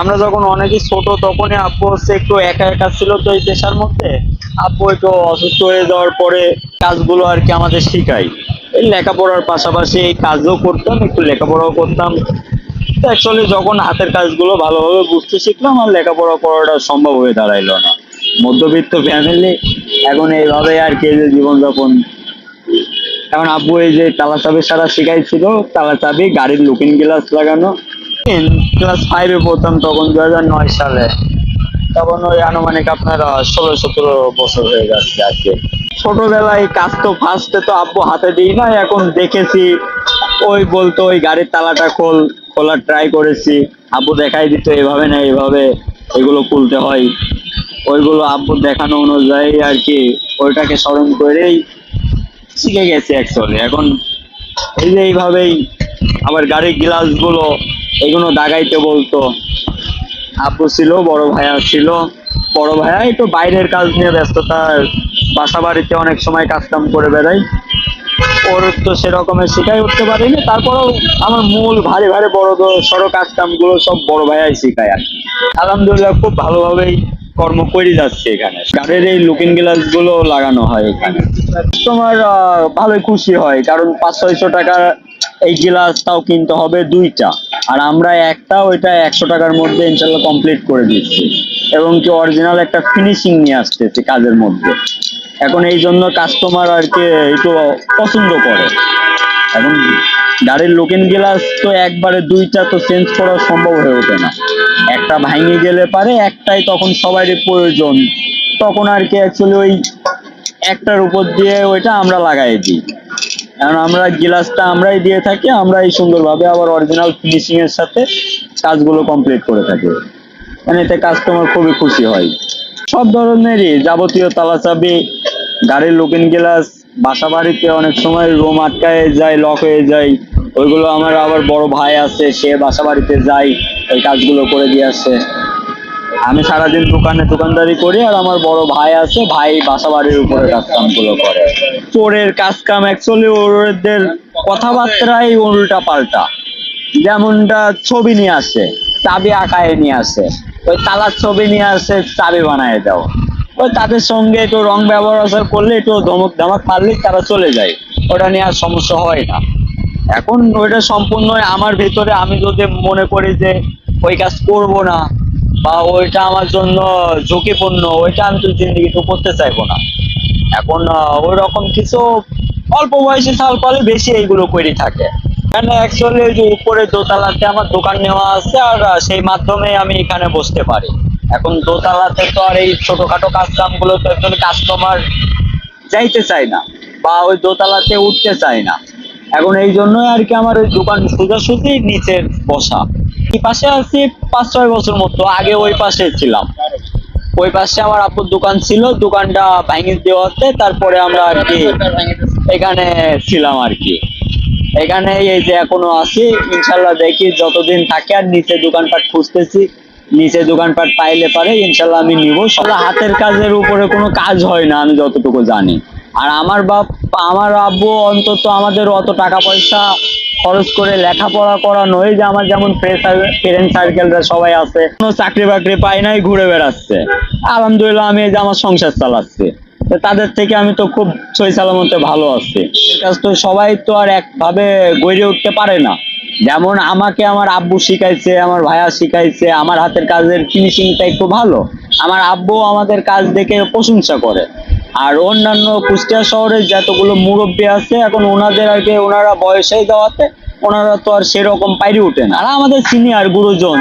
আমরা যখন অনেকই ছোট তখনই আব্বু হচ্ছে একটু একা একা ছিল তো এই পেশার মধ্যে। আব্বু একটু অসুস্থ হয়ে যাওয়ার পরে কাজগুলো আর কি আমাদের শিখাই। এই লেখাপড়ার পাশাপাশি এই কাজও করতাম, একটু লেখাপড়াও করতাম। তো অ্যাকচুয়ালি যখন হাতের কাজগুলো ভালোভাবে বুঝতে শিখলাম আর লেখাপড়া করাটা সম্ভব হয়ে দাঁড়াইলো না। মধ্যবিত্ত ফ্যামিলি, এখন এইভাবে আর কি এই যে জীবনযাপন। এখন আব্বু এই যে তালা চাবি সারা শিখাইছিল, তালা চাবি, গাড়ির লুকিং গ্লাস লাগানো। ক্লাস 5-এ পড়তাম তখন, 2009 সালে। তখন ওই আনুমানিক আপনার 16-17 বছর হয়ে যাচ্ছে আর কি। ছোটবেলায় কাজ তো ফার্স্টে তো আব্বু হাতে দিই না, এখন দেখেছি ওই বলতো ওই গাড়ির তালাটা খোলার ট্রাই করেছি, আব্বু দেখাই দিত এভাবে না এভাবে এগুলো খুলতে হয়। ওইগুলো আব্বু দেখানো অনুযায়ী আর কি ওইটাকে স্মরণ করেই শিখে গেছে অ্যাকচুয়ালি। এখন এই যে এইভাবেই আবার গাড়ির গ্লাস গুলো এগুলো দাগাইতে বলতো। আব্বু ছিল, বড় ভাইয়া ছিল। বড় ভাইয়া একটু বাইরের কাজ নিয়ে ব্যস্ততার, বাসা বাড়িতে অনেক সময় কাজ কাম করে বেড়াই, ওর তো সেরকমের শিখাই উঠতে পারিনি। তারপরেও আমার মূল ভারী ভারী বড় সড়ো কাজ কাম গুলো সব বড় ভাইয়াই শিখায় আর কি। আলহামদুলিল্লাহ খুব ভালোভাবেই কর্ম করে যাচ্ছে এখানে। গাড়ির এই লুকিং গ্লাস গুলো লাগানো হয় এখানে। তোমার ভালোই খুশি হয়, কারণ 500-600 টাকা এই গ্লাসটাও কিনতে হবে 2টা, আর আমরা একটা ওইটা 100 টাকার মধ্যে ইনশাল্লাহ কমপ্লিট করে দিচ্ছি, এবং কি অরিজিনাল একটা ফিনিশিং নিয়ে আসতেছে কাজের মধ্যে। এখন এই জন্য কাস্টমার আর কি একটু পছন্দ করে। এখন গাড়ির লুকিং গ্লাস তো একবারে 2টা তো চেঞ্জ করা সম্ভব হয়ে ওঠে না, একটা ভাঙে গেলে পারে একটাই তখন সবারই প্রয়োজন, তখন আর কি অ্যাকচুয়ালি ওই একটার উপর দিয়ে ওইটা আমরা লাগাই দিই। কারণ আমরা গ্লাসটা আমরাই দিয়ে থাকি, আমরাই সুন্দরভাবে আবার অরিজিনাল ফিনিশিং এর সাথে কাজগুলো কমপ্লিট করে থাকি। মানে এতে কাস্টমার খুবই খুশি হয়। সব ধরনেরই যাবতীয় তালা চাবি, গাড়ির লুকিং গ্লাস, বাসা বাড়িতে অনেক সময় রুম আটকায় যায়, লক হয়ে যায়, ওইগুলো আমার আবার বড় ভাই আছে, সে বাসা বাড়িতে যায়, ওই কাজগুলো করে দিয়ে আসে। আমি সারাদিন দোকানদারি করি, আর আমার বড় ভাই আছে, ভাই বাসা বাড়ির উপরে কাজ কাম গুলো করে। চোরের কাজ কাম অ্যাকচুয়ালি ওদের কথাবার্তাই উল্টা পাল্টা। যেমনটা ছবি নিয়ে আসে, চাবি আঁকায় নিয়ে আসে, ওই তালার ছবি নিয়ে আসে, চাবি বানায় দাও। ওই তাদের সঙ্গে একটু রং ব্যবহার করলে, একটু ধমক ধামাক মারলে তারা চলে যায়, ওটা নিয়ে আর সমস্যা হয় না। এখন ওইটা সম্পূর্ণ আমার ভিতরে, আমি যদি মনে করি যে ওই কাজ করব না বা ওইটা আমার জন্য ঝুঁকিপূর্ণ, ওইটা আমি তো জিন্দিগিতে করতে চাইবো না। এখন ওই রকম কিছু অল্প বয়সী সাল পালে বেশি এইগুলো করে থাকে। এখানে অ্যাকচুয়ালি ওই যে উপরে দোতলাতে আমার দোকান নেওয়া আছে, আর সেই মাধ্যমে আমি এখানে বসতে পারি। এখন দোতলাতে তো আর এই ছোটখাটো কাজ কাম গুলো তো একজন কাস্টমার যাইতে চায় না, বা ওই দোতলাতে উঠতে চায় না। এখন এই জন্যই আর কি আমার ওই দোকান সোজাসুজি নিচের বসা। এই পাশে আছি 5-6 বছর মতো, আগে ওই পাশে ছিলাম। ওই পাশে আমার আব্বুর দোকান ছিল, দোকানটা ভাঙিয়ে দেওয়াতে তারপরে আমরা আর কি এখানে ছিলাম আর কি। এখানে এই যে এখনো আছি, ইনশাল্লাহ দেখি যতদিন থাকে। আর নিচে দোকানপাট খুঁজতেছি, নিচে দোকানপাট পাইলে পারে ইনশাল্লাহ আমি নিব। সব হাতের কাজের উপরে কোনো কাজ হয় না আমি যতটুকু জানি। আর আমার আব্বু অন্তত আমাদের অত টাকা পয়সা খরচ করে লেখাপড়া করানো, এই যে আমার যেমন ফ্রেন্ড সার্কেলরা সবাই আছে, কোনো চাকরি বাকরি পাই নাই, ঘুরে বেড়াচ্ছে। আলহামদুলিল্লাহ আমি এই যে আমার সংসার চালাচ্ছি, তাদের থেকে আমি তো খুব সই সালামতে ভালো আছি। কাজ তো সবাই তো আর একভাবে গড়ে উঠতে পারে না। যেমন আমাকে আমার আব্বু শিখাইছে, আমার ভাইয়া শিখাইছে, আমার হাতের কাজের ফিনিশিংটা একটু ভালো, আমার আব্বু আমাদের কাজ দেখে প্রশংসা করে। আর অন্যান্য কুষ্টিয়া শহরে যতগুলো মুরব্বী আছে, এখন ওনাদের আর কি ওনারা বয়সে যাওয়াতে ওনারা তো আর সেরকম পাইরে ওঠে না, আর আমাদের সিনিয়র গুরুজন।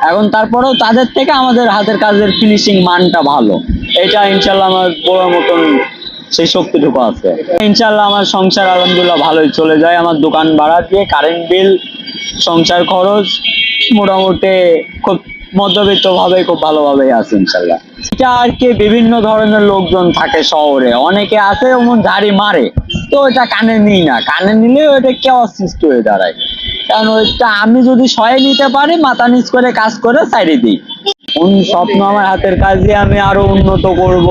এখন তারপরেও তাদের থেকে আমাদের হাতের কাজের ফিনিশিং মানটা ভালো, এটা ইনশাল্লাহ আমার বড় মতন সেই শক্তিটুকু আছে। ইনশাল্লাহ আমার সংসার আলহামদুলিল্লাহ ভালোই চলে যায়। আমার দোকান ভাড়া দিয়ে, কারেন্ট বিল, সংসার খরচ মোটামুটি খুব মধ্যবিত্ত ভাবে খুব ভালোভাবেই আছে ইনশাল্লাহ। এটা আর কি বিভিন্ন ধরনের লোকজন থাকে শহরে, অনেকে আছে এমন ঝাড়ি মারে, তো এটা কানে নিই না, কানে নিলে ওটা কেউ সৃষ্টি হয়ে দাঁড়ায়। কারণ ওইটা আমি যদি সয়ে নিতে পারি, মাথা নিচ করে কাজ করে সাইডে দিই। কোন স্বপ্ন আমার হাতের কাজে আমি আরো উন্নত করব,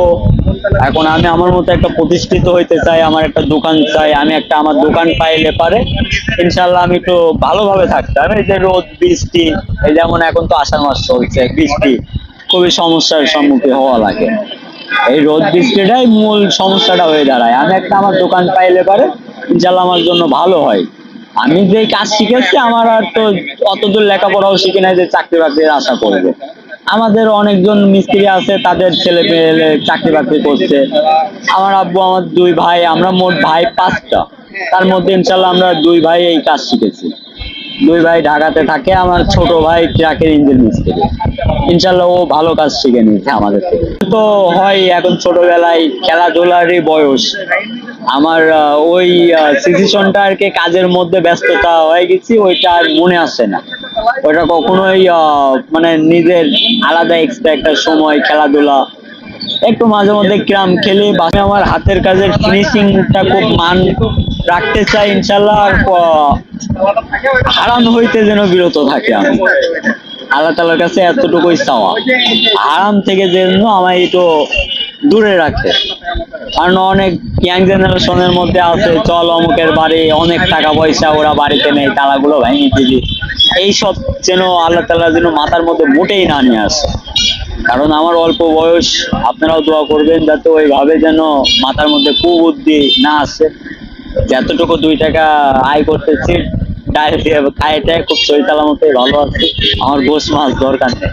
এখন আমি আমার মতো একটা প্রতিষ্ঠিত হইতে চাই, আমার একটা দোকান চাই, আমি একটা আমার দোকান পাইলে পারে ইনশাল্লাহ আমি একটু ভালোভাবে থাকতে আমি এই যে রোদ বৃষ্টি, এই যেমন এখন তো আষাঢ় মাস চলছে, বৃষ্টি খুবই সমস্যার সম্মুখীন হওয়া লাগে। এই রোদ বৃষ্টিটাই মূল সমস্যাটা হয়ে দাঁড়ায়। আমি একটা আমার দোকান পাইলে পারে ইনশাল্লাহ আমার জন্য ভালো হয়। আমি যে কাজ শিখেছি আমার আর তো অতদূর লেখাপড়াও শিখি নাই যে চাকরি বাকরির আশা করবো। আমাদের অনেকজন মিস্ত্রি আছে, তাদের ছেলে পেলে চাকরি বাকরি করছে। আমার আব্বু, আমার দুই ভাই, আমরা মোট ভাই 5টা, তার মধ্যে ইনশাল্লাহ আমরা দুই ভাই এই কাজ শিখেছি। দুই ভাই ঢাকাতে থাকে, আমার ছোট ভাই ট্রাকের ইঞ্জিন মিস্ত্রি। ইনশাল্লাহ ও ভালো কাজ শিখে নিয়েছে আমাদের থেকে। তো হয় এখন ছোটবেলায় খেলাধুলারই বয়স আমার, ওই সিচুয়েশনটা আর কি কাজের মধ্যে ব্যস্ততা হয়ে গেছি, ওইটা আর মনে আসে না। ওইটা কখনোই মানে নিজের আলাদা এক্সট্রা একটা সময় খেলাধুলা একটু মাঝে মধ্যে ক্রাম খেলি। বাকি আমার হাতের কাজের ফিনিশিংটা খুব মান রাখতে চাই ইনশাল্লাহ। আর হারাম হইতে যেন বিরত থাকে আমি, আল্লাহ তাআলার কাছে এতটুকুই চাওয়া, হারাম থেকে যেন আমায় একটু দূরে রাখে। কারণ অনেক ইয়াং জেনারেশনের মধ্যে আছে, চল অমুকের বাড়ি, অনেক টাকা পয়সা, ওরা বাড়িতে নেই, তালাগুলো ভেঙে দিবি, এইসব যেন আল্লাহ তাআলা যেন মাথার মধ্যে মোটেই না নিয়ে আসে। কারণ আমার অল্প বয়স, আপনারাও দোয়া করবেন যাতে ওইভাবে যেন মাথার মধ্যে কুবুদ্ধি না আসে। যতটুকু 2 টাকা আয় করতেছি ডাইরেক্ট খাইতে খুব সহিতালার মতোই ভালো আছি, আমার গোশ মাছ দরকার নেই।